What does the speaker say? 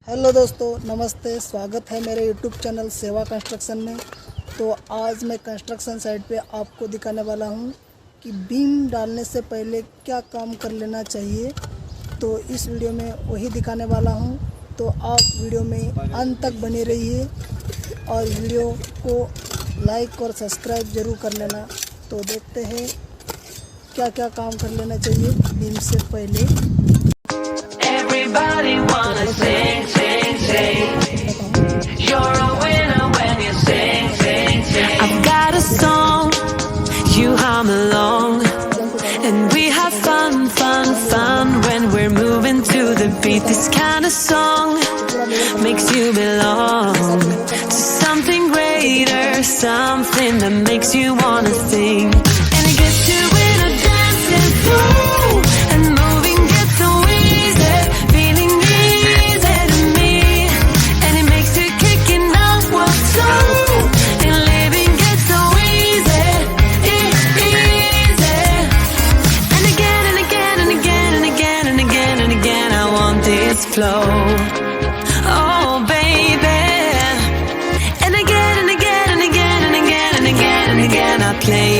Hello दोस्तों, नमस्ते। स्वागत है मेरे यूट्यूब चैनल सेवा कंस्ट्रक्शन में। तो आज मैं कंस्ट्रक्शन साइट पे आपको दिखाने वाला हूँ कि बीम डालने से पहले क्या काम कर लेना चाहिए। तो इस वीडियो में वही दिखाने वाला हूँ, तो आप वीडियो में अंत तक बने रहिए और वीडियो को लाइक और सब्सक्राइब ज़रूर कर लेना। तो देखते हैं क्या क्या काम कर लेना चाहिए बीम से पहले। Everybody wanna sing, sing, sing. You're a winner when you sing, sing, sing. I've got a song, you hum along, and we have fun, fun, fun when we're moving to the beat. This kind of song makes you belong to something greater, something that makes you wanna sing. And it gets you in a dancing flow, and moving gets so easy, feeling easy to me. And it makes you kicking out what's so, and living gets so easy, easy. And again and again and again and again and again and again, I want this flow. Oh baby. And again and again and again and again and again and again, I play